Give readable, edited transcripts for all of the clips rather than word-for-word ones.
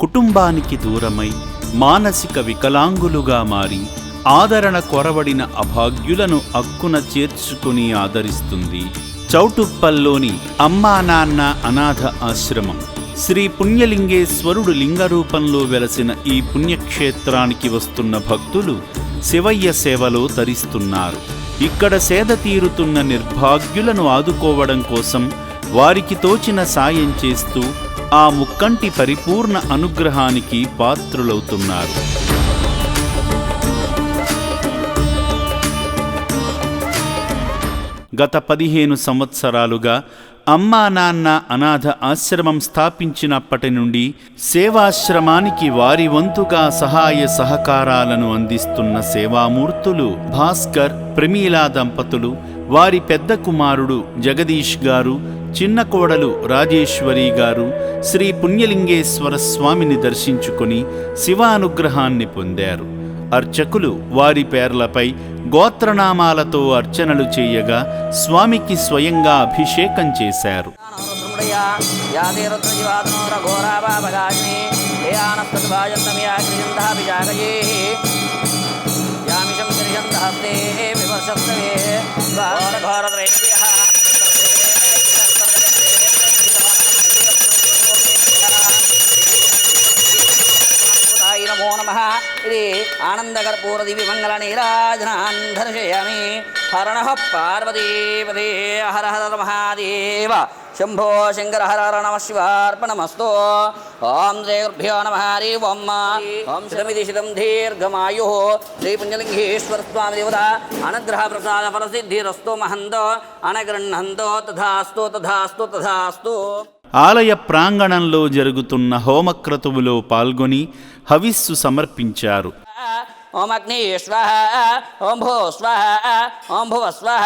కుటుంబానికి దూరమై మానసిక వికలాంగులుగా మారి ఆదరణ కొరవడిన అభాగ్యులను అక్కున చేర్చుకుని ఆదరిస్తుంది చౌటుప్పల్లోని అమ్మా నాన్న అనాథ ఆశ్రమం. శ్రీ పుణ్యలింగేశ్వరుడు లింగరూపంలో వెలసిన ఈ పుణ్యక్షేత్రానికి వస్తున్న భక్తులు శివయ్య సేవలో తరిస్తున్నారు. ఇక్కడ సేద తీరుతున్న నిర్భాగ్యులను ఆదుకోవడం కోసం వారికి తోచిన సాయం చేస్తూ ఆ ముక్కంటి పరిపూర్ణ అనుగ్రహానికి పాత్రులవుతున్నారు. గత 15 సంవత్సరాలుగా అమ్మా నాన్న అనాథ ఆశ్రమం స్థాపించినప్పటి నుండి సేవాశ్రమానికి వారి వంతుగా సహాయ సహకారాలను అందిస్తున్న సేవామూర్తులు భాస్కర్, ప్రమీలా దంపతులు, వారి పెద్ద కుమారుడు జగదీష్ గారు, చిన్న కోడలు రాజేశ్వరి గారు శ్రీ పుణ్యలింగేశ్వర స్వామిని దర్శించుకుని శివానుగ్రహాన్ని పొందారు. అర్చకులు వారి పేర్లపై గోత్రనామాలతో అర్చనలు చేయగా స్వామికి స్వయంగా అభిషేకం చేశారు. నమో నమః. ఇది ఆనందకర్పూర దివ్య మంగళ నీరాజనాన్ దర్శయామి. హరణః పార్వతీపదే హర హర మహాదేవ శంభో శంకర హర హర నమః శివార్పణమస్తు. ఓం శ్రీ గురుభ్యో నమః. హరి ఓం. ఓం శతమితి శతం దీర్ఘమాయుః. శ్రీ పుణ్యలింగేశ్వర స్వామి దేవత అనుగ్రహ ప్రసాద ఫలసిద్ధిరస్తు మహంతో అనగృహంతో తథాస్తు తథాస్తు తథాస్తు. ఆలయ ప్రాంగణంలో జరుగుతున్న హోమక్రతువులో పాల్గొని హవిస్సు సమర్పించారు. ఓం అగ్ని స్వాహ, ఓం భూ స్వాహ, ఓం భువ స్వాహ,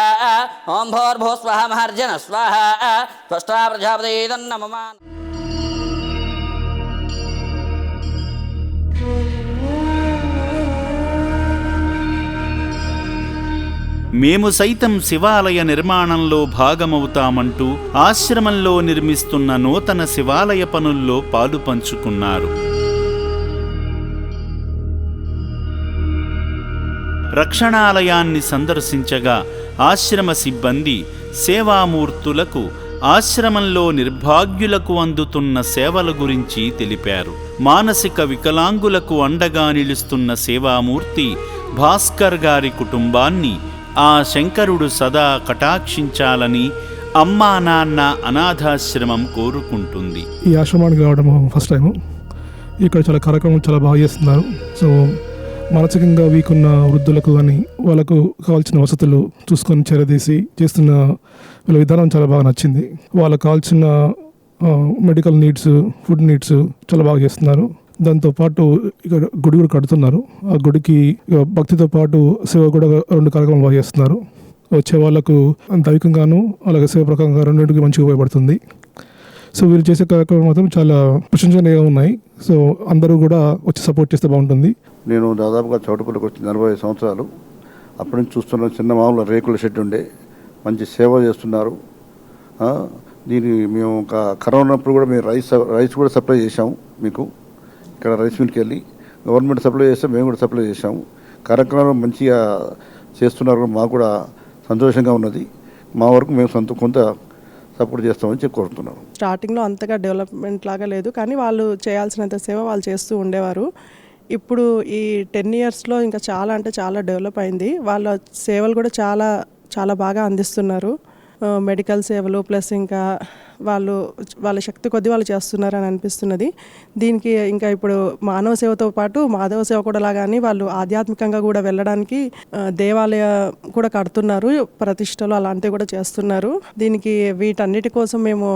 ఓం భోర్భూ స్వాహ, మహర్జన స్వాహ. త్వష్టా ప్రజాపతి తన్నమమ. మేము సైతం శివాలయ నిర్మాణంలో భాగమవుతామంటూ ఆశ్రమంలో నిర్మిస్తున్న నూతన శివాలయ పనుల్లో పాలు పంచుకున్నారు. రక్షణాలయాన్ని సందర్శించగా ఆశ్రమ సిబ్బంది సేవామూర్తులకు ఆశ్రమంలో నిర్భాగ్యులకు అందుతున్న సేవల గురించి తెలిపారు. మానసిక వికలాంగులకు అండగా నిలుస్తున్న సేవామూర్తి భాస్కర్ గారి కుటుంబాన్ని ఆ శంకరుడు సదా కటాక్షించాలని అమ్మా నాన్న అనాథాశ్రమం కోరుకుంటుంది. ఈ ఆశ్రమానికి రావడం ఫస్ట్ టైము. ఇక్కడ చాలా కార్యక్రమం చాలా బాగా చేస్తున్నారు. సో మానసికంగా వీక్ ఉన్న వృద్ధులకు కానీ వాళ్ళకు కావాల్సిన వసతులు చూసుకొని చేరదీసి చేస్తున్న వీళ్ళ విధానం చాలా బాగా నచ్చింది. వాళ్ళకు కావాల్సిన మెడికల్ నీడ్స్, ఫుడ్ నీడ్స్ చాలా బాగా చేస్తున్నారు. దాంతోపాటు ఇక్కడ గుడి కూడా కడుతున్నారు. ఆ గుడికి భక్తితో పాటు సేవ కూడా 2 కార్యక్రమాలు బాగా చేస్తున్నారు. వచ్చే వాళ్ళకు దైవికంగాను అలాగే సేవ ప్రకారంగా రెండింటికి మంచిగా ఉపయోగపడుతుంది. సో వీళ్ళు చేసే కార్యక్రమం మాత్రం చాలా ప్రశంసనీయంగా ఉన్నాయి. సో అందరూ కూడా వచ్చి సపోర్ట్ చేస్తే బాగుంటుంది. నేను దాదాపుగా చౌటుపల్లికి వచ్చి 40 సంవత్సరాలు. అప్పటి నుంచి చూస్తున్న చిన్న మామూలు రేకుల షెడ్ ఉండే మంచి సేవ చేస్తున్నారు. దీన్ని మేము ఒక కరోనాప్పుడు కూడా మేము రైస్ కూడా సప్లై చేశాము. మీకు ఇక్కడ రైస్ మిల్కి వెళ్ళి గవర్నమెంట్ సప్లై చేస్తే మేము కూడా సప్లై చేశాము. కార్యక్రమాలు మంచిగా చేస్తున్నారు. మాకు కూడా సంతోషంగా ఉన్నది. మా వరకు మేము కొంత సపోర్ట్ చేస్తామని చెప్పి కోరుతున్నాను. స్టార్టింగ్లో అంతగా డెవలప్మెంట్ లాగా లేదు, కానీ వాళ్ళు చేయాల్సినంత సేవ వాళ్ళు చేస్తూ ఉండేవారు. ఇప్పుడు ఈ 10 ఇయర్స్లో ఇంకా చాలా అంటే చాలా డెవలప్ అయింది. వాళ్ళ సేవలు కూడా చాలా చాలా బాగా అందిస్తున్నారు. మెడికల్ సేవలు ప్లస్ ఇంకా వాళ్ళ శక్తి కొద్దీ వాళ్ళు చేస్తున్నారని అనిపిస్తున్నది. దీనికి ఇంకా ఇప్పుడు మానవ సేవతో పాటు మాధవ సేవ కూడా లాగాని వాళ్ళు ఆధ్యాత్మికంగా కూడా వెళ్ళడానికి దేవాలయ కూడా కడుతున్నారు, ప్రతిష్టలు అలాంటివి కూడా చేస్తున్నారు. దీనికి వీటన్నిటి కోసం మేము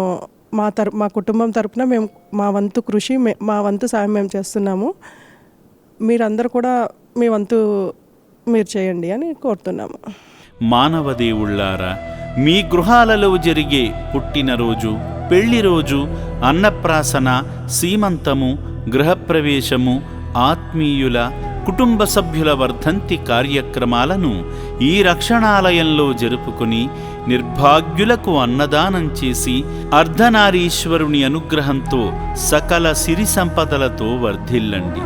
మా కుటుంబం తరపున మేము మా వంతు కృషి మా వంతు సాయం మేము చేస్తున్నాము. మీరందరూ కూడా మీ వంతు మీరు చేయండి అని కోరుతున్నాము. మానవ దేవుళ్ళారా, మీ గృహాలలో జరిగే పుట్టినరోజు, పెళ్లిరోజు, అన్నప్రాసన, సీమంతము, గృహప్రవేశము, ఆత్మీయుల కుటుంబ సభ్యుల వర్ధంతి కార్యక్రమాలను ఈ రక్షణాలయంలో జరుపుకుని నిర్భాగ్యులకు అన్నదానం చేసి అర్ధనారీశ్వరుని అనుగ్రహంతో సకల సిరి సంపదలతో వర్ధిల్లండి.